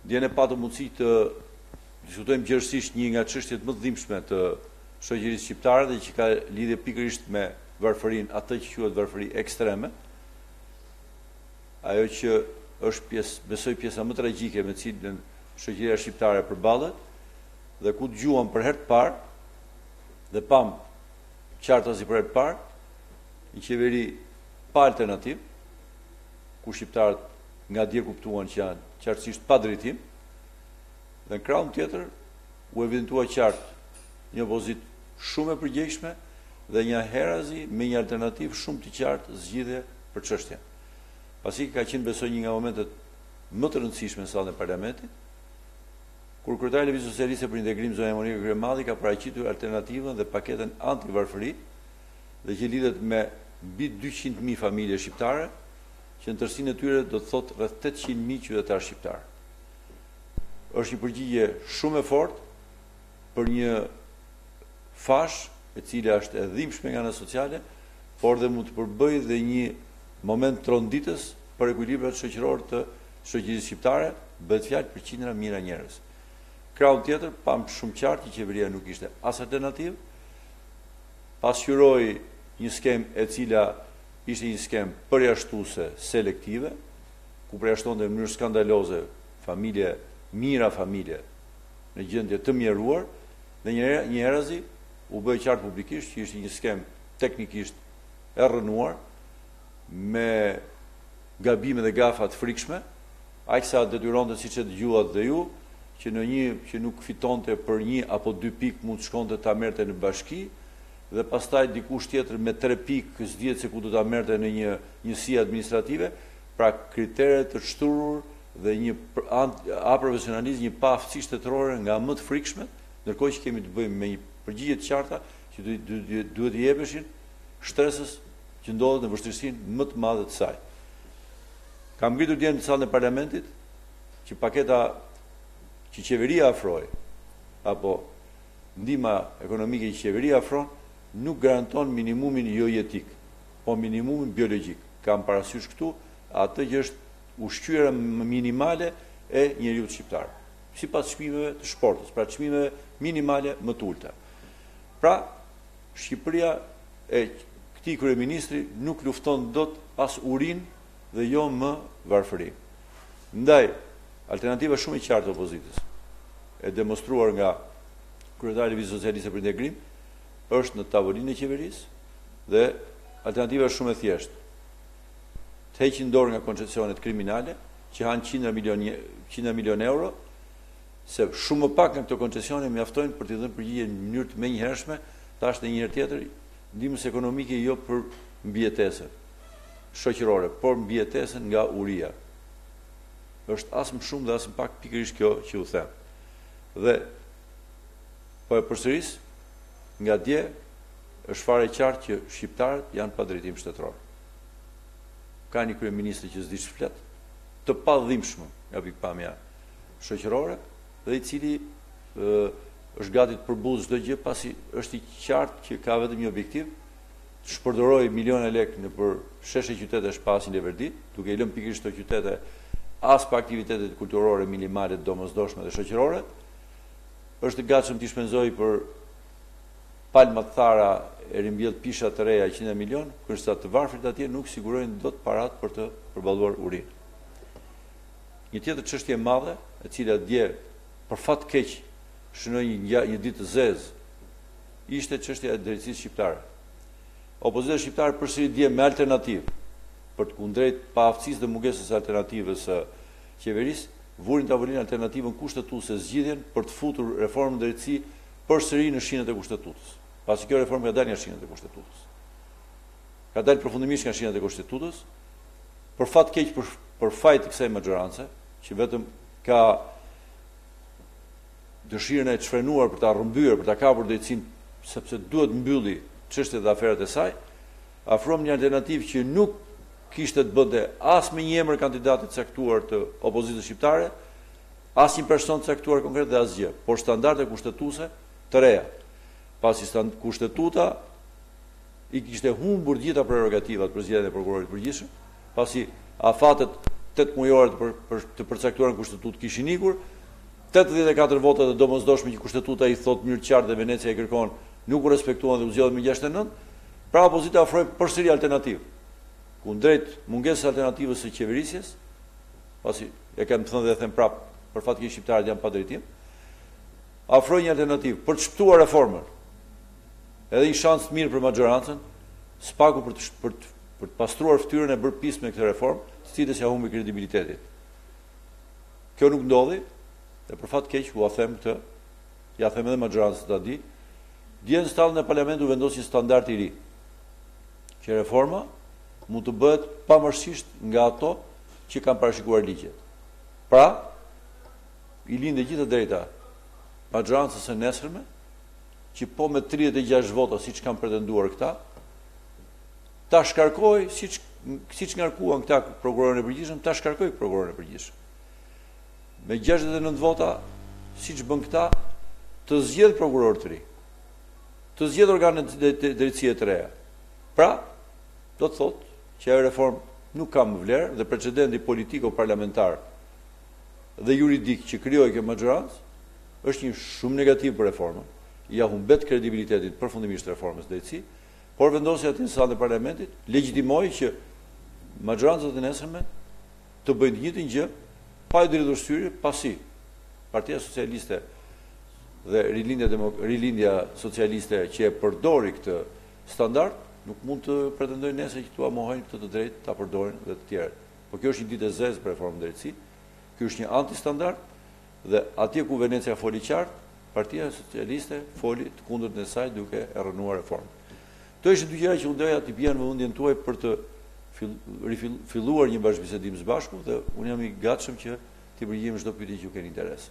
Dje ne patëm mundësi të diskutojmë gjërësisht një nga çështjet më të dhimbshme të shoqërisë shqiptare dhe që ka lidhje pikërisht me varfërinë, atë që quhet varfëri ekstreme. Ajo që është besoj pjesa më tragjike me cilën shoqëria shqiptare përballet dhe ku dëgjuam për herë të parë dhe pam qartasi për herë të parë një qeveri pa alternativë, ku shqiptarët nga dje kuptuan që janë qartësisht pa drejtim, dhe në krahun tjetër u evidentua qartë një opozitë shumë e përgjegjshme dhe një herazi me një alternativë shumë të qartë zgjidhje për çështjen. Pasi ka qenë besoj një nga momentet më të rëndësishme në sallën e parlamentit, kur kryetari i Lëvizjes Socialiste për Integrim zonja Monika Kryemadhi ka paraqitur alternativën dhe paketën anti-varfëri dhe që lidhet me mbi 200.000 familje shqiptare, që në tërësinë e tyre do të thotë rreth 800.000 qytetarë shqiptarë. Është një përgjigje shumë e fortë për një fash e cila është e dhimbshme nga ana sociale, por dhe mund të përbëjë dhe një moment tronditës për ekuilibrat shoqëror të shoqërisë shqiptare, bëhet fjalë për qindra mijëra njerëz. Krahun tjetër, pam shumë qartë që qeveria nuk ishte as alternativë, pasqyroi një skemë e cila ishte një skemë përjashtuese selektive, ku përjashtonte në mënyrë skandaloze familje, mira familje në gjendje të mjeruar, dhe një herazi u bë qartë publikisht që ishte një skemë teknikisht e rrënuar me gabime dhe gafa të frikshme, aqsa detyronte siç e dëgjuat dhe ju, që në një që nuk fitonte për 1 apo 2 pikë mund të shkonte ta merrte në bashki, dhe pastaj dikush tjetër me 3 pikë s'dihet se ku do ta merrte në një njësi administrative, pra kritere të shturur dhe një aprofesionalizëm, një pa aftësi shtetërore nga më të frikshme, ndërkohë që kemi të bëjmë me një përgjigje të qarta që duhet i jepeshin shtresës që ndodhet në vështirësinë më të madhe të saj. Kam ngritur dje në sallën e parlamentit që paketa që qeveria afroi, apo ndihma ekonomike që qeveria afron, nuk garanton minimumin jo jetik, po minimumin biologjik. Kam parasysh këtu atë që është ushqyera minimale e njeriut shqiptar, sipas çmimeve të shportës, pra çmimeve minimale më të ulta. Pra, Shqipëria e këtij kryeministri nuk lufton dot as urinë dhe jo më varfëri. Ndaj, alternativa shumë e qartë e opozitës, e demonstruar nga kryetari i Lëvizjes Socialiste për Integrim, është në tavolinë e qeverisë dhe alternativa është shumë e thjeshtë. Të heqin dorë nga koncesionet kriminale, që hanë 100 milion euro, se shumë më pak nga këto koncesione mjaftojnë për t'i dhënë përgjigje në mënyrë të menjëhershme, tash edhe një herë tjetër, ndihmës ekonomike jo për mbijetesën shoqërore, por mbijetesën nga uria. Është as më shumë dhe as më pak pikërisht kjo që u them. Dhe po e përsëris, nga dje është fare qartë që shqiptarët janë pa drejtim shtetëror. Ka një kryeministër që s'di ç'flet, të padhimbshëm nga pikpamja shoqërore, dhe i cili është gati të përbuzë çdo gjë, pasi është i qartë që ka vetëm një objektiv, të shpërdorojë miliona lekë në për sheshe qytete shpasin e verdit, duke i lënë pikërisht këto qytete as pa aktivitetet kulturore minimale, domosdoshme dhe shoqërore, është i gatshëm t'i shpenzojë për palmat thara e rimbjellë pisha të reja 100 milion, kërsa të varfrit atje nuk sigurojnë dot parat për të përballuar urinë. Një tjetër çështje e madhe, e cila dje për fat keq shënoi një ditë të zezë, ishte çështja e drejtësisë shqiptare. Opozita shqiptare përsëri dje me alternativë për të kundrejt pa aftësisë dhe mungesës alternativës së qeverisë, vurin tavolinë alternativën kushtetuese zgjidhjen për të futur reformën drejtësi përsëri në shinët e kushtetutës. Pasi kjo reformë ka dalë nga shinët e kushtetutës. Ka dalë përfundimisht nga shinët e kushtetutës, për fat keq për fajt të kësaj maxhorance, që vetëm ka dëshirën e çfrenuar për ta rrëmbyer, për ta kapur drejtësinë, sepse duhet mbylli çështjet dhe aferat e saj, afrohem një alternativë që nuk kishte të bënte as me një emër kandidatit caktuar të opozitës shqiptare, as një person caktuar konkret dhe asgjë, por standarde kushtetuese të reja. Pasi kushtetuta i kishte humbur gjitha prerogativat për zgjedhjen e prokurorit përgjithshëm, pasi afatet 8 mujore të përcaktuar në kushtetutë kishin ikur, 84 votat e domosdoshme që kushtetuta i thot mirë qartë dhe Venecia i kërkon nuk u respektuan dhe u zgjodhen me 69, pra opozita ofroi përsëri alternativë. Ku drejt mungesës alternativës së qeverisjes, pasi e kam thënë dhe them prap, për fat keq shqiptarët janë pa drejtim, ofroi një alternativë për të shpëtuar reformën. Edhe një shans të mirë për maxhorancën, spaku për të pastruar fytyrën e bërë pis me këtë reformë, të cilës ja humbi kredibilitetin. Kjo nuk ndodhi, dhe për fat keq u them këtë, ja them edhe maxhorancës ta di, dje në stallën e parlamentit vendosi standard i ri, që reforma mund të bëhet pavarësisht nga ato që kanë parashikuar ligjet. Pra, i lindë gjithë të drejta maxhorancës së nesërme, që po me 36 vota siç kanë pretenduar këta, ta shkarkoj siç ngarkuan këta prokurorin e përgjithshëm, ta shkarkoj prokurorin e përgjithshëm. Me 69 vota, siç bën këta, të zgjedh prokuror të ri, të zgjedh organet drejtësie të reja. Pra, do të thotë që ajo reformë nuk ka më vlerë dhe precedenti politiko-parlamentar dhe juridik që krijoi kjo maxhorancë është një shumë negativ për reformën. Ja humbet kredibilitetin përfundimisht reformës drejtësi, por vendosi aty në sallën e parlamentit, legjitimoi që maxhorancat e nesërme të bëjnë të njëjtin gjë pa i drejtuar shtyri, pasi Partia Socialiste dhe rilindja socialiste që e përdori këtë standard nuk mund të pretendojnë nesër që tua mohojnë këtë të drejtë ta përdorin dhe të tjerët. Po kjo është një ditë e zezë për reformën drejtësi. Ky është një antistandard dhe atje ku Venecia foli qartë, Partia Socialiste foli të kundërt në saj duke e rënuar reformën. Këto ishin dy gjëra që unë doja t'i bjen në vëmendjen tuaj për të filluar një bashkëbisedim së bashku dhe unë jam i gatshëm që t'i përgjigjem çdo pyetje që ju keni interes.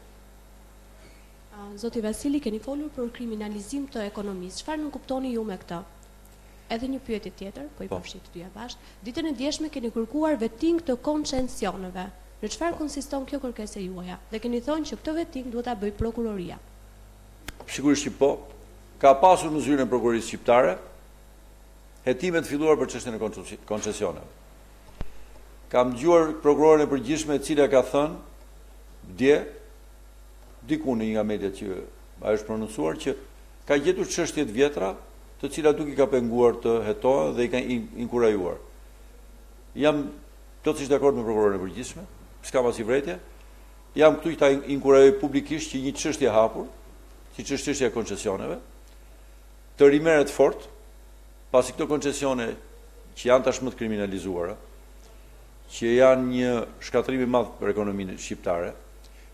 Zoti Vasili, keni folur për kriminalizim të ekonomisë. Çfarë nuk kuptoni ju me këtë? Edhe një pyetje tjetër, po i përfshit të dyja bashkë. Ditën e djeshme keni kërkuar veting të koncesioneve. Në çfarë konsiston kjo kërkesë juaja? Dhe keni thënë që këtë veting duhet ta bëj prokuroria. Sigurisht që po. Ka pasur në zyrën e prokurorisë shqiptare hetime të filluar për çështjen e koncesioneve. Kam dëgjuar prokurorin e përgjithshme e cila ka thënë dje diku në një nga mediat që ajo është prononcuar që ka gjetur çështje të vjetra të cilat nuk i ka penguar të hetohen dhe i ka inkurajuar. Jam plotësisht dakord me prokurorin e përgjithshme, s'kam asnjë vretje. Jam këtu që ta inkurajoj publikisht që një çështje hapur, siç është çështja e koncesioneve, të rimerret fort, pasi këto koncesione që janë tashmë të kriminalizuara, që janë një shkatërrim i madh për ekonominë shqiptare,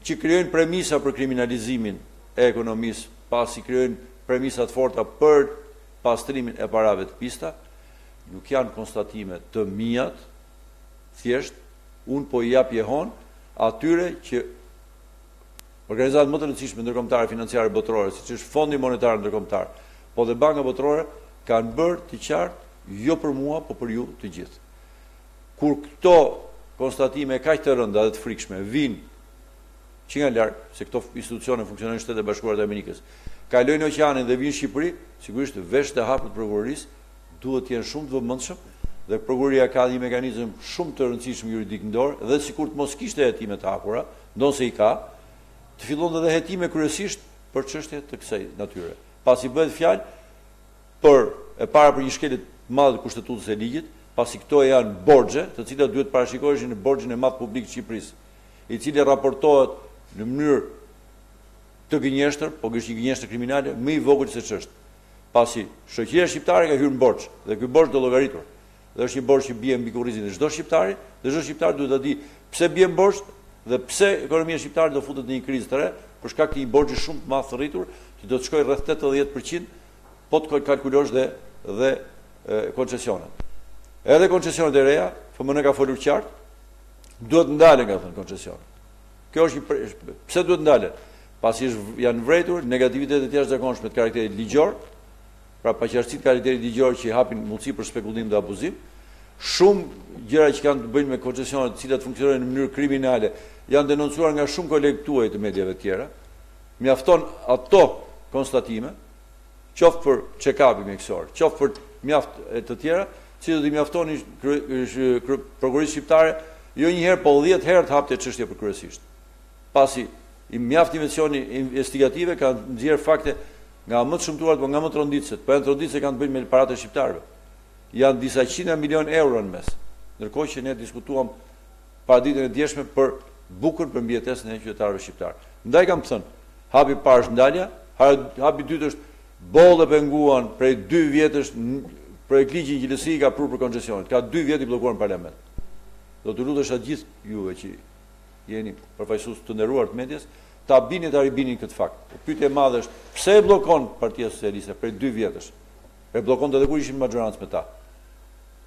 që krijojnë premisa për kriminalizimin e ekonomisë, pasi krijojnë premisa të forta për pastrimin e parave të pista, nuk janë konstatime të mijat, thjesht, unë po i jap jehon atyre që organizatat më të rëndësishme ndërkombëtare financiare botërore, siç është Fondi Monetar Ndërkombëtar, po dhe Banka Botërore, kanë bërë të qartë jo për mua, po për ju të gjithë. Kur këto konstatime kaq të rënda dhe të frikshme vinë që nga larg, se këto institucione funksionojnë në Shtetet e Bashkuara të Amerikës, kalojnë oqeanin dhe vinë në Shqipëri, sigurisht veshët e hapur të prokurorisë duhet të jenë shumë të vëmendshëm dhe prokuroria ka një mekanizëm shumë të rëndësishëm juridik në dorë dhe sikur të mos kishte hetime të hapura, ndonse i ka, të fillon edhe hetime kryesisht për çështje të kësaj natyre. Pasi bëhet fjalë për e para për një shkelje të madhe të kushtetutës së ligjit, pasi këto janë borxhe, të cilat duhet parashikoheshin në borxhin e madh publik të Shqipërisë, i cili raportohet në mënyrë të gënjeshtër, po është një gënjeshtër kriminale më i vogël se ç'është. Pasi shoqëria shqiptare ka hyrë në borxh dhe ky borxh do llogaritur. Dhe është një borxh që bie mbi kurrizin e çdo shqiptari, dhe çdo shqiptar duhet ta di pse bie në borxh dhe pse ekonomia shqiptare do futet në një krizë të re, për shkak të një borxhi shumë të madh të rritur, që do të shkojë rreth 80% po të kalkulosh dhe koncesionet. Edhe koncesionet e reja, FMN ka folur qartë, duhet ndalen nga thënë koncesionet. Kjo është pse duhet ndalen? Pasi janë vërejtur negativitetet e jashtëzakonshme të karakterit ligjor, pra paqartësitë të karakterit ligjor që hapin mundësi për spekulim dhe abuzim, shumë gjëra që kanë të bëjnë me koncesionet, të cilat funksionojnë në mënyrë kriminale, janë denoncuar nga shumë kolegë tuaj të mediave tjera. Mjafton ato konstatime, qoftë për check-upin mjekësor, qoftë për mjaft të tjera, si do t'i mjaftonin prokurorisë shqiptare Jo një herë, po 10 herë të hapte çështje për kryesisht. Pasi i mjaft investigative kanë nxjerrë fakte nga më të shumtuarat, po nga më të ronditësit. Po janë të ronditësit kanë të bëjnë me paratë e shqiptarëve. Janë disa qindra milion euro në mes. Ndërkohë që ne diskutuam paraditën e djeshme për bukën për mbijetesën e qytetarëve shqiptarë. Ndaj kam thënë, hapi parë është ndalja, hapi dytë është bollë penguan prej 2 vjetësh projekt ligji gjilësi ka prur për koncesionit. Ka 2 vjet i bllokuar në parlament. Do të lutesh atë gjithë juve që jeni përfaqësues të nderuar të medias, ta bini ta ribinin këtë fakt. Pyetja e madhe është, pse e bllokon Partia Socialiste prej 2 vjetësh? E bllokon edhe kur ishin majorancë me ta.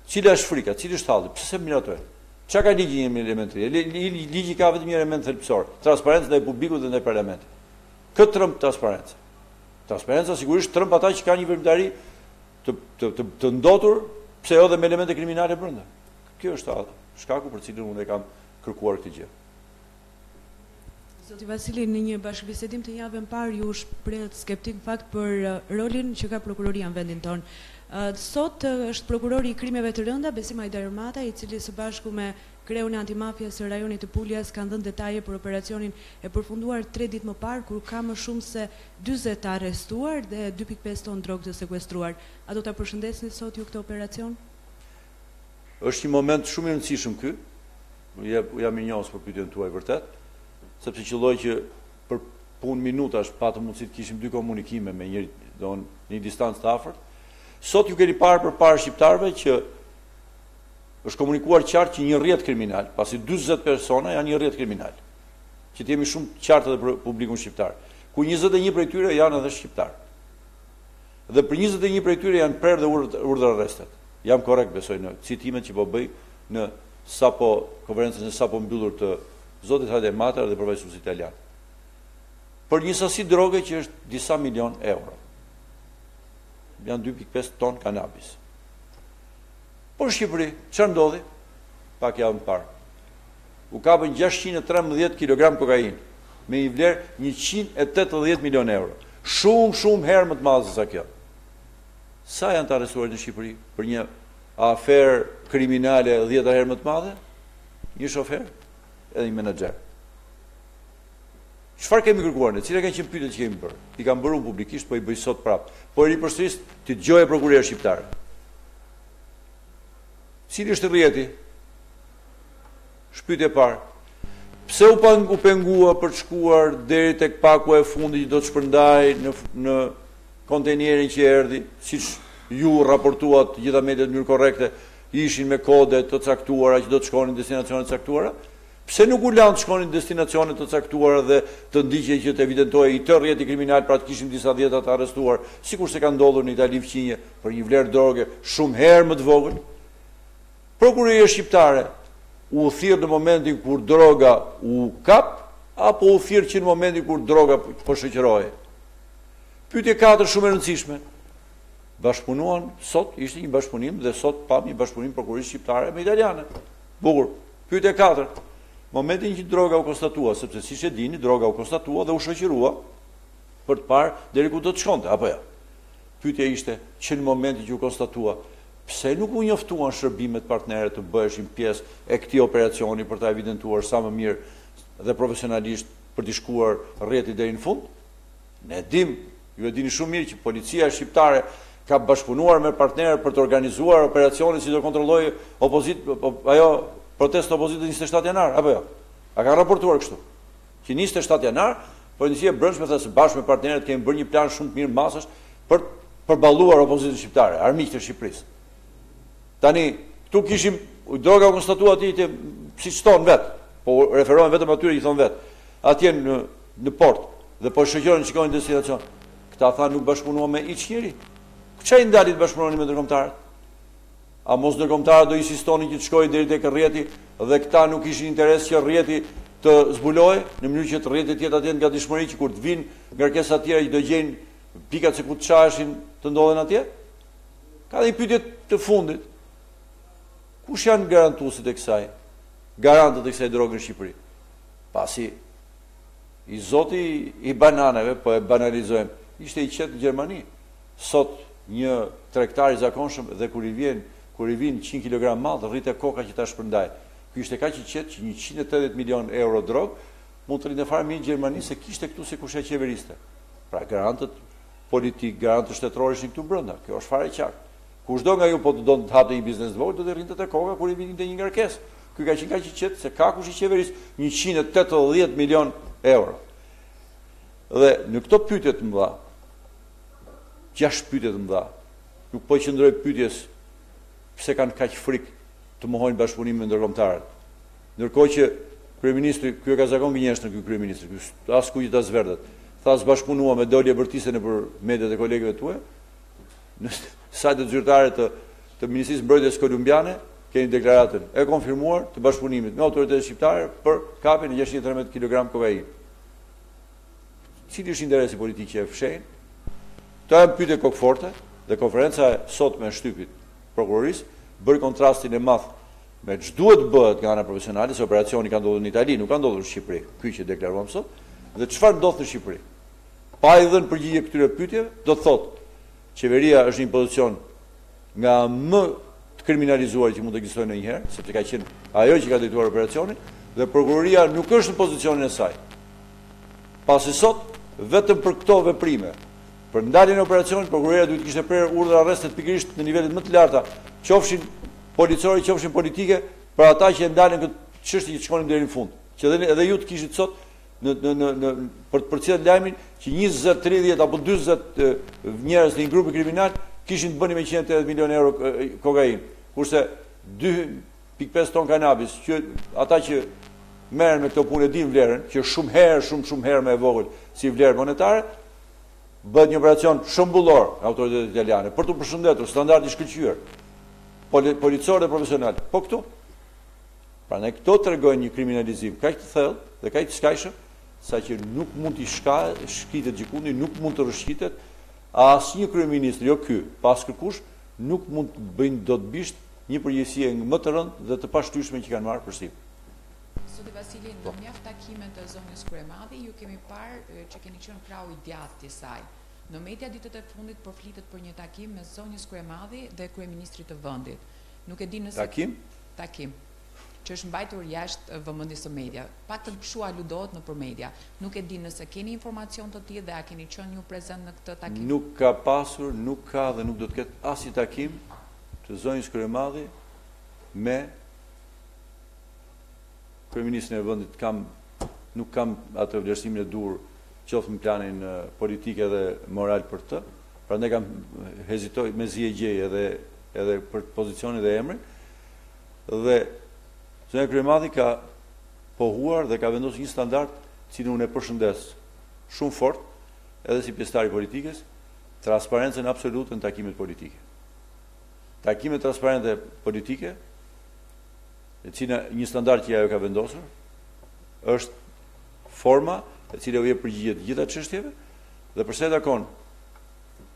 Cila është frika, cili është halli? Pse se miratojnë? Çka ka ligji një element të tjerë? Ligji ka vetëm një element thelbësor, transparencë ndaj publikut dhe ndaj parlamentit. Këtë tremb transparencë. Transparenca sigurisht tremb ata që kanë një veprimtari të ndotur, pse jo dhe me elemente kriminale brenda. Kjo është shkaku për cilin unë e kam kërkuar këtë gjë. Zoti Vasili, në një bashkëbisedim të javën parë ju shprehet skeptik fakt për rolin që ka prokuroria në vendin tonë. Sot është prokurori i krimeve të rënda, Besim Edi Ramës, i cili së bashku me Kreun e antimafjas së rajonit të Puljas kanë dhënë detaje për operacionin e përfunduar 3 ditë më parë, kur ka më shumë se 40 të arrestuar dhe 2.5 ton drogë të sekuestruar. A do ta përshëndesni sot ju këtë operacion? Është një moment shumë i rëndësishëm ky. Jam mirënjohës për pyetjen tuaj vërtet, sepse qelloj që për punë minutash patëm mundësi të kishim 2 komunikime me një distancë të afërt. Sot ju keni parë përpara shqiptarëve që është komunikuar qartë që një rrjet kriminal, pasi 40 persona janë një rrjet kriminal, që të jemi shumë qartë edhe për publikun shqiptar, ku 21 prej tyre janë edhe shqiptar. Dhe për 21 prej tyre janë prerë dhe urdhër arrestet. Jam korrekt besoj në citimet që po bëj në konferencën e sapo mbyllur të zotit Edi Ramës dhe përfaqësuesit italian. Për një sasi droge që është disa milion euro. Janë 2.5 ton kanabis. Por në Shqipëri, çfarë ndodhi? Pak javën parë. U kapën 613 kg kokainë me një vlerë 180 milion euro. Shumë herë më të madhe se sa kjo. Sa janë të arrestuar në Shqipëri për një aferë kriminale 10 herë më të madhe? Një shofer edhe një menaxher. Çfarë kemi kërkuar ne? Cila kanë qenë pyetjet që kemi bërë? I kam bërë publikisht, po i bëj sot prapë. Po e ripërsëris ti dëgjoje prokuroria shqiptare. Cili është rrjeti? Shpytje parë. Pse u pengua për të shkuar deri tek paku e fundit që do të shpërndaj në kontejnerin që erdhi, siç ju raportuat gjitha mediat në mënyrë korrekte, ishin me kode të caktuara që do të shkonin në destinacione të caktuara? Pse nuk u lanë të shkonin në destinacione të caktuara dhe të ndiqej që të evidentojë i tërë rrjeti kriminal, pra të kishim disa dhjeta të arrestuar, sikur se ka ndodhur në Itali fqinje për një vlerë droge shumë herë më të vogël? Prokuroria shqiptare u thirr në momentin kur droga u kap, apo u thirr që në momentin kur droga po shoqërohej? Pyetje 4 shumë e rëndësishme. Bashkëpunuan, sot ishte një bashkëpunim dhe sot pam një bashkëpunim prokurorisë shqiptare me italiane. Bukur. Pyetje 4. Momentin që droga u konstatua, sepse siç e dini, droga u konstatua dhe u shoqërua për të parë deri ku do të shkonte, apo jo? Pyetja ishte që në momentin që u konstatua, pse nuk u njoftuan shërbimet partnere të bëheshin pjesë e këtij operacioni për ta evidentuar sa më mirë dhe profesionalisht për të shkuar rrjeti deri në fund? Ne dim, ju e dini shumë mirë që policia shqiptare ka bashkëpunuar me partnerë për të organizuar operacionin si do kontrollojë protestë opozitës 27 janar, apo jo? A ka raportuar kështu? Që 27 janar, policia e brendshme thasë bashkë me partnerët kemi bërë një plan shumë të mirë masash për përballuar opozitën shqiptare, armiqtë e Shqipërisë. Tani, këtu kishim droga u konstatuar atje siç thon vet, po referohen vetëm atyre që thon vet. Atje në port dhe po shoqërohen shikojnë destinacion. Këta tha nuk bashkëpunuan me hiç njeri. Çfarë i ndali të bashkëpunoni me ndërkombëtarët? A mos ndërkombëtarët do insistonin që të shkojë deri tek rrjeti dhe këta nuk kishin interes që rrjeti të zbulojë në mënyrë që të rrjeti të jetë atje nga dishmëri që kur të vinë ngarkesa të tjera që do gjejnë pikat se ku të çaheshin të ndodhen atje? Ka dhe një pyetje të fundit. Kush janë garantuesit e kësaj? Garantët e kësaj droge në Shqipëri? Pasi i zoti i bananeve, po e banalizojmë, ishte i qetë në Gjermani. Sot një tregtar i zakonshëm dhe kur i vin 100 kg mall, rritet koka që ta shpërndaj. Ky ishte kaq i qetë që 180 milion euro drog mund të rinë fare mirë në Gjermani se kishte këtu se kush e qeveriste. Pra garantët politik, garantët shtetëror ishin këtu brenda. Kjo është fare qartë. Kushdo nga ju po të do të hapte një biznes të vogël, do të rrinte te koka kur i vinte një ngarkesë. Ky ka qenë kaq i qetë se ka kush i qeveris 180 milion euro. Dhe në këto pyetje të mëdha, 6 pyetje të mëdha, nuk po qëndroj pyetjes pse kanë kaq frikë të mohojnë bashkëpunimin me ndërkombëtarët. Ndërkohë që kryeministri, ky e ka zakon gënjeshtër ky kryeministri, ky as kujt as verdhet. Tha zbashkëpunua me Dolje Bërtise nëpër mediat e kolegëve tuaj. Në sajtet zyrtare të Ministrisë Mbrojtjes Kolumbiane keni deklaratën e konfirmuar të bashkëpunimit me autoritetet shqiptare për kapjen e 613 kg kokainë. Cili është interesi politik që e fshehin? Këto janë pyetje kokforte dhe konferenca e sotme e shtypit prokurorisë bëri kontrastin e madh me ç'duhet bëhet nga ana profesionale, se operacioni ka ndodhur në Itali, nuk ka ndodhur në Shqipëri. Ky që deklaruam sot, dhe çfarë ndodh në Shqipëri? Pa i dhënë përgjigje këtyre pyetjeve, do të thotë qeveria është në një pozicion nga më të kriminalizuar që mund të ekzistojë ndonjëherë, sepse ka qenë ajo që ka drejtuar operacionin dhe prokuroria nuk është në pozicionin e saj. Pasi sot vetëm për këto veprime, për ndaljen e operacionit, prokuroria duhet të kishte prerë urdhra arrestet pikërisht në nivelet më të larta, qofshin policorë, qofshin politike, për ata që e ndalën këtë çështje që shkonin deri në fund. Që edhe ju të kishit sot për të përcjellë lajmin që 20, 30 apo 40 njerëz në një grup kriminal kishin të bënin me 180 milion euro kokainë, kurse 2.5 ton kanabis, që ata që merren me këto punë din vlerën, që shumë herë më e vogël si vlerë monetare, bëhet një operacion shëmbullor autoritetet italiane për të përshëndetur standardi shkëlqyer policor dhe profesional. Po këtu. Prandaj këto tregojnë një kriminalizim kaq të thellë dhe kaq të skajshëm, saqë nuk mund të shkitet gjikundi, nuk mund të rrëshqitet asnjë kryeministër, jo ky, pas kërkush, nuk mund të bëjnë dot bisht një përgjegjësie më të rëndë dhe të pashtyeshme që kanë marrë përsi. Zoti Vasili, në mjaft takimet të zonës Kryemadhi, ju kemi parë që keni qenë krau i djathtë i saj. Në media ditët e fundit përflitet për një takim me zonjës Kryemadhi dhe kryeministrit të vendit. Nuk e di nëse takim që është mbajtur jashtë vëmendjes së media. Paktën kështu aludohet nëpër media. Nuk e di nëse keni informacion të tillë dhe a keni qenë ju prezant në këtë takim. Nuk ka pasur, nuk ka dhe nuk do të ketë asnjë takim të zonjës Kryemadhi me kryeministrin e vendit. Nuk kam atë vlerësimin e dur qoftë në planin politik edhe moral për të, prandaj kam hezitoj me zi e gjej edhe për pozicionin dhe emrin, dhe zonja Kryemadhi ka pohuar dhe ka vendosur një standard cilin unë e përshëndes shumë fort, edhe si pjesëtar i politikës, transparencën absolute në takimet politike. Takimet transparente politike, e cila një standard që ajo ka vendosur, është forma e cila u jep përgjigje të gjitha çështjeve dhe përsa i takon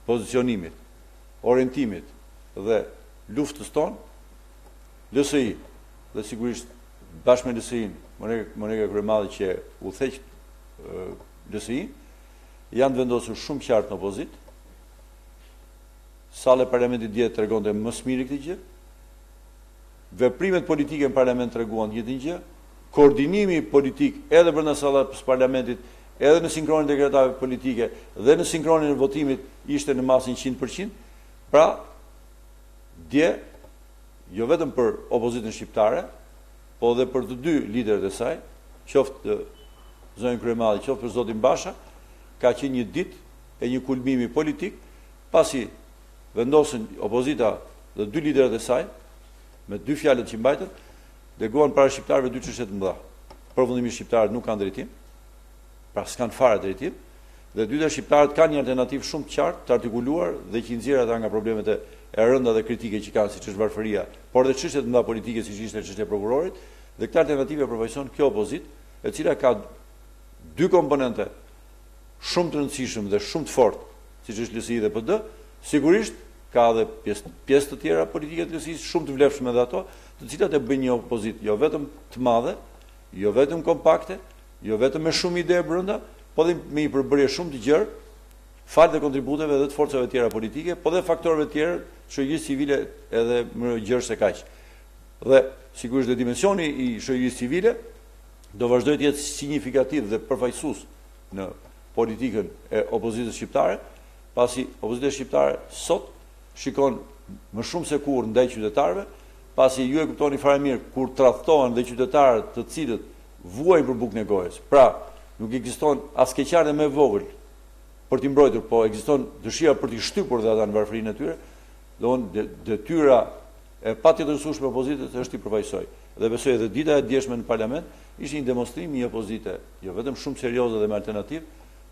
pozicionimit, orientimit dhe luftës tonë, LSI dhe sigurisht bashkë me LSI-n, Monika Kryemadhi që u theq LSI, janë të vendosur shumë qartë në opozit. Sala e parlamentit dje tregonte më së miri këtë gjë. Veprimet politike në parlament treguan një gjë. Koordinimi politik edhe brenda sallës parlamentit, edhe në sinkronin e dekretave politike dhe në sinkronin e votimit ishte në masën 100%. Pra, dje, jo vetëm për opozitën shqiptare, po dhe për të dy liderët e saj, qoftë zonjën Kryemadhi, qoftë për zotin Basha, ka qenë një ditë e një kulmimi politik, pasi vendosën opozita dhe dy liderët e saj, me dy fjalët që mbajtën, dërguan para shqiptarëve dy çështje të mëdha. Përfundimisht shqiptarët nuk kanë drejtim, pra s'kan fare drejtim, dhe dyta shqiptarët kanë një alternativë shumë të qartë, të artikuluar dhe që i nxjerr ata nga problemet e rënda dhe kritike që kanë, siç është varfëria, por dhe çështjet të mëdha politike siç ishte çështja e prokurorit, dhe këtë alternativë e përfaqëson kjo opozitë, e cila ka dy komponente shumë të rëndësishëm dhe shumë të fortë, siç është LSI dhe PD, sigurisht ka edhe pjesë të tjera politike të LSI-s shumë të vlefshme dhe ato, të cilat e bëjnë një opozitë jo vetëm të madhe, jo vetëm kompakte, jo vetëm me shumë ide brenda, po dhe me një përbërje shumë të gjerë, fal dhe kontributeve dhe të forcave tjera politike, po dhe faktorëve tjerë, shoqërisë civile edhe më gjerë se kaq. Dhe sigurisht dhe dimensioni i shoqërisë civile do vazhdoj të jetë signifikativ dhe përfaqësues në politikën e opozitës shqiptare, pasi opozita shqiptare sot shikon më shumë se kur ndaj qytetarëve, pasi ju e kuptoni fare mirë kur tradhtohen dhe qytetarët të cilët vuajnë për bukën e gojës. Pra, nuk ekziston as keqardhje më e vogël për t'i mbrojtur, po ekziston dëshira për t'i shtypur dhe ata në varfërinë e tyre, detyra e patjetërsueshme e opozitës është t'i përfaqësoj. Dhe besoj edhe dita e djeshme në parlament ishte një demonstrim i opozite, jo vetëm shumë serioze dhe me alternativë,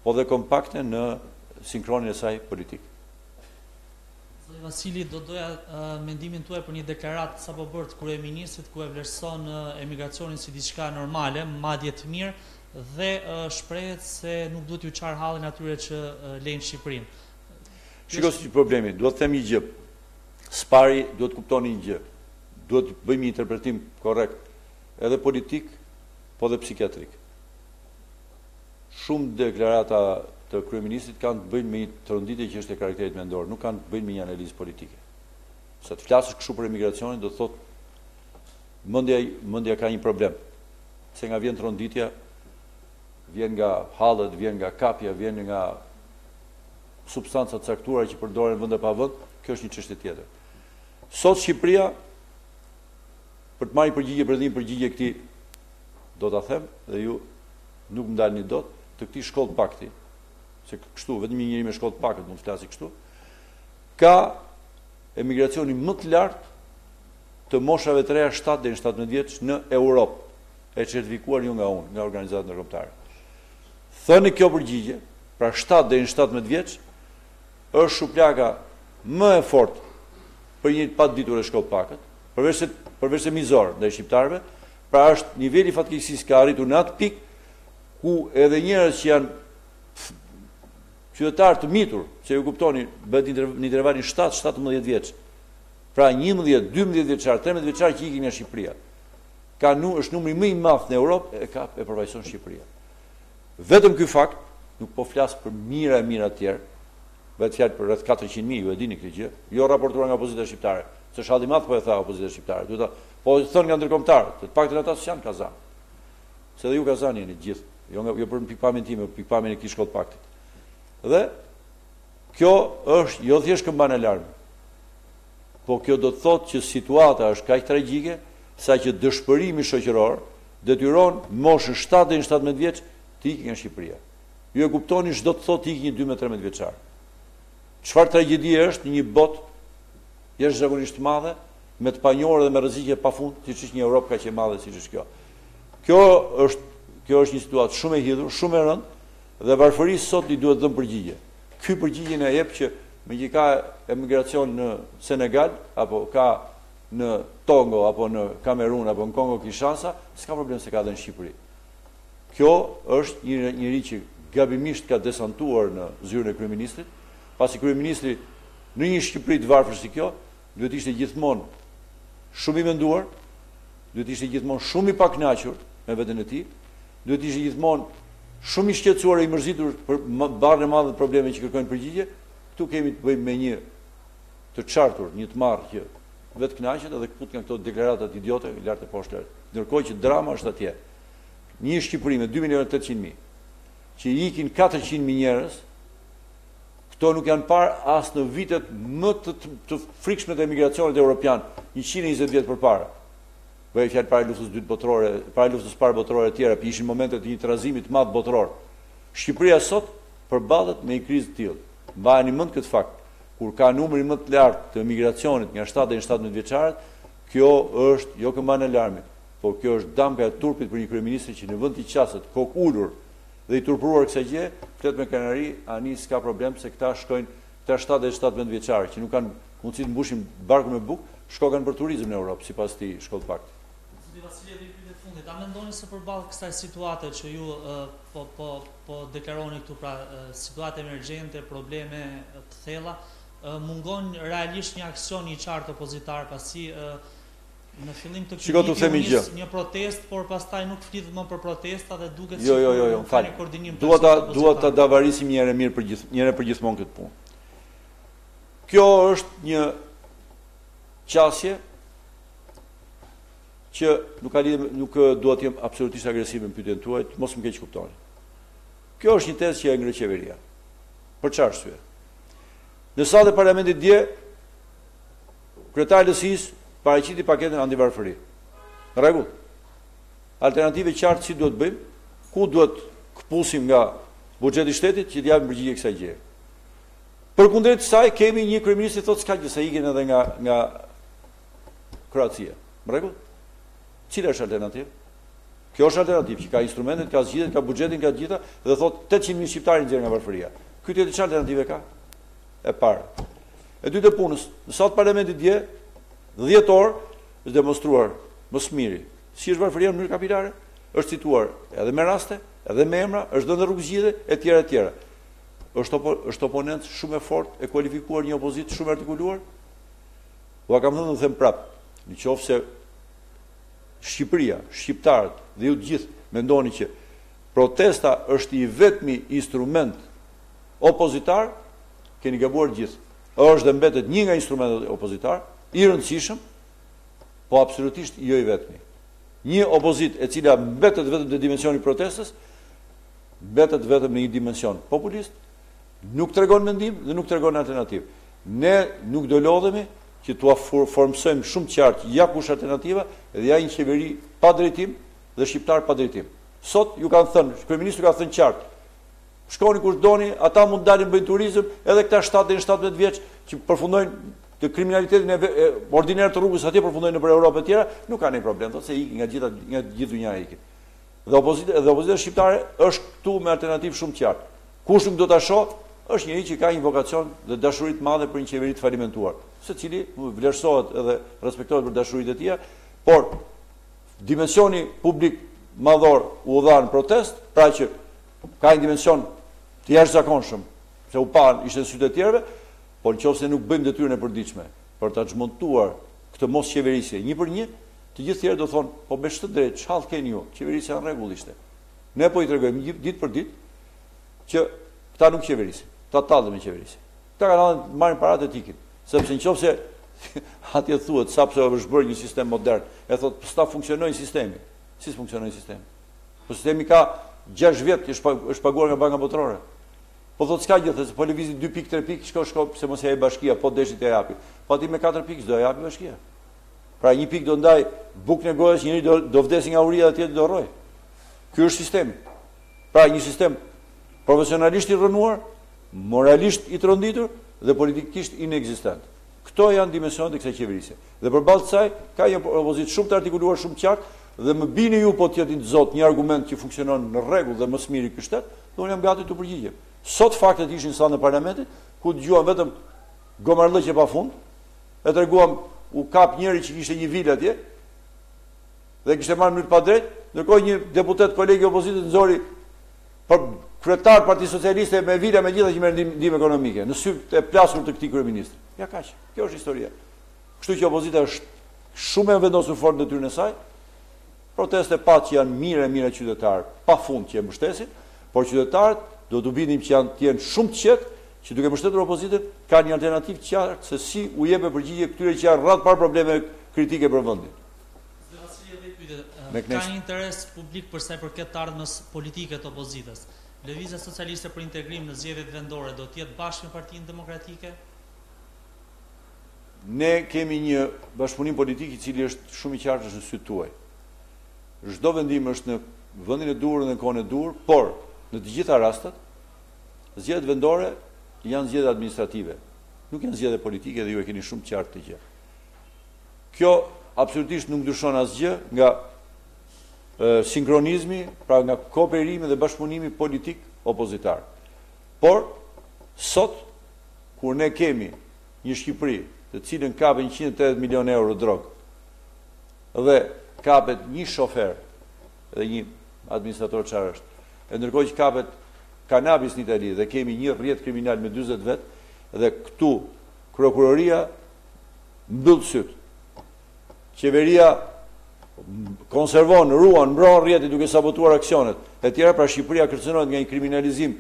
po dhe kompakte në sinkronin e saj politik. Zoti Vasili, do doja mendimin tuaj për një deklaratë sapo bërë të kryeministrit ku e vlerëson emigracionin si diçka normale, madje të mirë, dhe shprehet se nuk duhet ju çar hallin atyre që lejnë Shqipërinë. Shikoj si problemi, duhet të them një gjë. Spari duhet kuptoni një gjë. Duhet të bëjmë një interpretim korrekt, edhe politik, po dhe psikiatrik. Shumë deklarata të kryeministrit kanë të bëjnë me një tronditje që është e karakterit mendor, nuk kanë të bëjnë me një analizë politike. Sa të flasësh kështu për emigracionin, do të thotë mendja ka një problem. Se nga vjen tronditja, vjen nga hallët, vjen nga kapja, vjen nga substancat caktuara që përdoren vend e pa vend, kjo është një çështje tjetër. Sot Shqipëria, për të marrë përgjigje këtij, do ta them dhe ju nuk më dalni dot, të këtij shkollë pakti, se kështu vetëm një njeri me shkollë pakët mund të flasë kështu, ka emigracioni më të lartë të moshave të reja 7 deri në 17 vjeç në Europë, e certifikuar ju nga unë, nga organizatat ndërkombëtare. Thënë kjo përgjigje, pra 7 deri në 17 vjeç, është shuplaka më e fortë për një pa ditur e shkollë pakët, përveç se mizor ndaj shqiptarëve, pra është niveli fatkeqësisë ka arritur në atë pikë ku edhe njerëz që janë qytetarë të mitur, që ju kuptoni, bëhet në intervalin 7-17 vjeç, pra 11, 12 vjeçar, 13 vjeçar që ikin nga Shqipëria. Është numri më i madh në Europë e përfaqëson Shqipëria. Vetëm ky fakt, nuk po flas për mira të tjerë, vetë fjalë për rreth 400.000, ju e dini këtë gjë, jo raportuar nga opozita shqiptare, se shalli i madh po e tha opozita shqiptare, po thon nga ndërkombëtarët, të paktën ata s'janë kazan. Se edhe ju kazan jeni gjithë, jo për pikpamjen time, për pikpamjen e këtij shkollë paktit. Dhe kjo është jo thjesht këmbën alarm, po kjo do të thotë që situata është kaq tragjike sa që dëshpërimi shoqëror detyron moshën 7 deri në 17 vjeç të ikë nga Shqipëria. Ju e kuptoni ç'do të thotë ikë një 12-13 vjeçar. Çfarë tragjedi është një botë jashtëzakonisht madhe, me të panjohur dhe me rreziqe pafund, siç është një Europë kaq e madhe siç është kjo. Kjo është një situatë shumë e hidhur, shumë e rëndë, dhe varfërisë sot i duhet dhënë përgjigje. Ky përgjigje na jep që me që ka emigracion në Senegal, apo ka në Togo, apo në Kamerun, apo në Kongo Kinshasa, s'ka problem se ka dhe në Shqipëri. Kjo është njëri që gabimisht ka desantuar në zyrën e kryeministrit, pasi kryeministri në një Shqipëri të varfër si kjo, duhet ishte gjithmonë shumë i menduar, duhet ishte gjithmonë shumë i pakënaqur me veten e tij, duhet ishte gjithmonë shumë i shqetësuar e i mërzitur për barën e madhe të probleme që kërkojnë përgjigje. Këtu kemi të bëjmë me një të qartur, një të marrë që vetë kënaqet edhe këput nga këto deklaratat idiote lart e poshtë lart. Ndërkohë që drama është atje. Një Shqipëri me 2.800.000 që i ikin 400.000 njerëz, këto nuk janë parë as në vitet më të frikshme të emigracionit evropian, 120 vjet përpara. Bëhej fjalë para luftës dytë botërore, para luftës parë botërore të tjera, ishin momente të një trazimi të madh botëror. Shqipëria sot përballet me një krizë të tillë. Mbajeni mend këtë fakt, kur ka numri më të lartë të emigracionit nga 7 deri në 17 vjeçarët, kjo është jo këmbën e alarmit, po kjo është damka e turpit për një kryeministër që në vend të qaset kokë ulur dhe i turpëruar kësaj gjë, flet me kanari, ani s'ka problem se këta shkojnë, këta 7 deri në 17 vjeçarë që nuk kanë mundësi të mbushin barkun me bukë, shkokan për turizëm në Europë, sipas këtij shkollë pakti. Zoti Vasili, edhe pyetja e fundit, a mendoni se përballë kësaj situate që ju po deklaroni këtu, pra situatë emergjente, probleme të thella, mungon realisht një aksion i qartë opozitar, pasi në fillim të këtij një protestë, por pastaj nuk flitet më për protesta dhe duket se ka një koordinim. Dua ta davarisim një herë për gjithmonë këtë punë. Kjo është një qasje që nuk duhet jem absolutisht agresiv në pyetjen tuaj, mos më keq kuptoni. Kjo është një tezë që e ngre qeveria. Për çfarë arsye? Në salën e parlamentit dje, kryetari i LSI-s paraqiti paketën antivarfëri. Në rregull. Alternative qartë si duhet bëjmë, ku duhet këpusim nga buxheti i shtetit që të japim përgjigje kësaj gjëje. Përkundrejt kësaj kemi një kryeminist që thotë s'ka gjë se ikin edhe nga Kroacia. Në rregull? Cila është alternativë? Kjo është alternativë që ka instrumentet, ka zgjidhjet, ka buxhetin, ka gjitha dhe thotë 800.000 shqiptarë nxjerrin nga varfëria. Ky tjetër çfarë alternative ka? E parë. E dytë punës, në salën e parlamentit dje 10 orë është demonstruar më së miri. Si është varfëria në mënyrë kapitare? Është cituar edhe me raste, edhe me emra, është dhënë rrugë zgjidhje etj etj. Është oponent shumë e fortë, e kualifikuar, një opozitë shumë artikuluar. Ua kam thënë dhe them prapë, nëse Shqipëria, shqiptarët dhe ju të gjithë mendoni që protesta është i vetmi instrument opozitar, keni gabuar gjithë. Është dhe mbetet një nga instrumentet opozitar, i rëndësishëm, po absolutisht jo i vetmi. Një opozitë e cila mbetet vetëm në dimensioni protestës, mbetet vetëm në një dimension populist, nuk tregon mendim dhe nuk tregon alternativë. Ne nuk do lodhemi që t'ua formsojmë shumë qartë ja kush alternativa dhe ja një qeveri pa drejtim dhe shqiptar pa drejtim. Sot ju kanë thënë, kryeministri ka thënë qartë, shkoni kush doni, ata mund dalin bëjnë turizëm, edhe këta 7-17 vjeç që përfundojnë të kriminalitetin ordinar të rrugës atje përfundojnë nëpër Europë e tjera, nuk ka ndonjë problem, thotë se ikin nga gjithë dhunja ikin. Dhe opozita shqiptare është këtu me alternativë shumë qartë. Kush nuk do ta shoh, është njëri që ka një vokacion dhe dashuri të madhe për një qeveri të falimentuar, secili vlerësohet edhe respektohet për dashuritë e tij, por dimensioni publik madhor u dha në protest, pra që ka një dimension të jashtëzakonshëm, se u pan ishte në sytë të tjerëve, por nëse nuk bëjmë detyrën e përditshme për ta çmontuar këtë mos qeverisje një për një, të gjithë tjerë do thonë, po me çfarë drejt, çfarë keni ju? Qeverisja në rregull ishte. Ne po i tregojmë ditë për ditë që këta nuk qeverisin, ta tallën me qeverisje. Këta kanë marrin paratë etikën, sepse nëse atje thuhet sapse është bërë një sistem modern, e thotë s'ta funksionojë sistemi. Si funksionojë sistemi? Po sistemi ka 6 vjet që është paguar nga Banka Botërore. Po thotë s'ka gjë, se po lëvizi 2 pikë, 3 pikë, shko pse mos ja e bashkia, po deshit e japi. Po aty me 4 pikë do ja japi bashkia. Pra një pikë do ndaj bukën e gojës, njëri do vdesi nga uria dhe tjetri do rrojë. Ky është sistemi. Pra një sistem profesionalisht i rënuar, moralisht i tronditur dhe politikisht inekzistent. Këto janë dimensionet e kësaj qeverisje. Dhe përballë kësaj ka një opozitë shumë të artikuluar, shumë qartë, dhe më bini ju po të jetë zot një argument që funksionon në rregull dhe më së miri ky shtet, do unë jam gati të përgjigjem. Sot faktet ishin sa në parlamentit, ku dëgjuam vetëm gomarllëqe pafund, e treguam u kap njëri që kishte një vilë atje dhe kishte marrë mënyrë pa drejt, ndërkohë një deputet kolegi opozitës nxori për kryetar Partisë Socialiste me vila me gjitha që merr ndihmë ekonomike, në sy të plasur të këtij kryeministri. Ja kaq. Kjo është historia. Kështu që opozita është shumë e vendosur fort në detyrën e saj. Proteste që janë mire qytetarë, pa fund që e mbështesin, por qytetarët do të binim që janë shumë të qetë, që duke mbështetur opozitën, ka një alternativë qartë se si u jepë përgjigje këtyre që janë rreth par probleme kritike për vendin. Ka një interes publik për sa i përket të ardhmës politike të opozitës. Lëvizja Socialiste për Integrim në zgjedhjet vendore do të jetë bashkë me Partinë Demokratike? Ne kemi një bashkëpunim politik i cili është shumë i qartë në sytë tuaj. Çdo vendim është në vendin e duhur dhe në kohën e duhur, por në të gjitha rastet, zgjedhjet vendore janë zgjedhje administrative, nuk janë zgjedhje politike dhe ju e keni shumë qartë të gjë. Kjo absolutisht nuk ndryshon asgjë nga sinkronizmi, pra nga kooperimi dhe bashkëpunimi politik opozitar. Por sot kur ne kemi një Shqipëri të cilën kapet 180 milion euro drogë dhe kapet një shofer dhe një administrator çfarë është. E ndërkohë që kapet kanabis në Itali dhe kemi një rrjet kriminal me 40 vet dhe këtu prokuroria mbyll syt. Qeveria konservon, ruan, mbron rrjetin duke sabotuar aksionet e tjera, pra Shqipëria kërcënohet nga një kriminalizim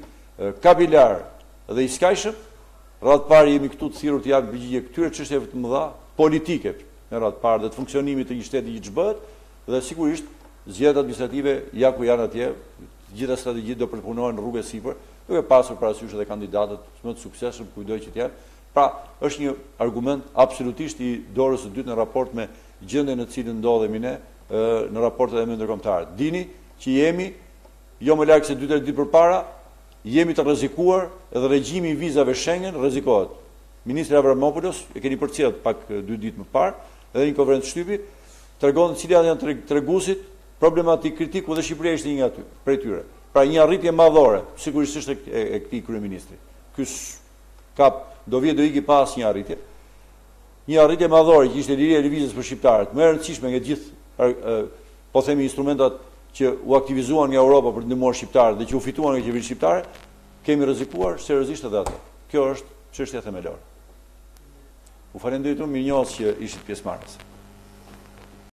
kapilar dhe i skajshëm. Radh parë jemi këtu të thirrur të japim përgjigje këtyre çështjeve të mëdha politike në radh parë dhe të funksionimit të një shteti që ç'bëhet dhe sigurisht zgjedhjet administrative ja ku janë atje, gjitha strategjitë do përpunohen në rrugë sipër, duke pasur parasysh edhe kandidatët më të suksesshëm kujdoj që të jenë. Pra, është një argument absolutisht i dorës së dytë në raport me gjendjen në cilën ndodhemi ne në raportet e ndërkombëtare. Dini që jemi jo më larg se 2-3 ditë përpara, jemi të rrezikuar edhe regjimi i vizave Schengen rrezikohet. Ministri Avramopoulos e keni përcjell pak 2 ditë më parë, edhe një konferencë shtypi, tregon cilat janë treguesit problematik kritiku dhe Shqipëria ishte një nga prej tyre. Pra një arritje madhore, sigurisht është e këtij kryeministri. Ky do vjet do iki pas një arritje. Një arritje madhore që ishte liria e lëvizjes për shqiptarët, më e rëndësishme nga gjithë po themi instrumentat që u aktivizuan nga Europa për të ndihmuar shqiptarët dhe që u fituan nga qeveria shqiptare, kemi rrezikuar seriozisht edhe atë. Kjo është çështja themelore. U falenderoj mirënjohës që ishit pjesëmarrës.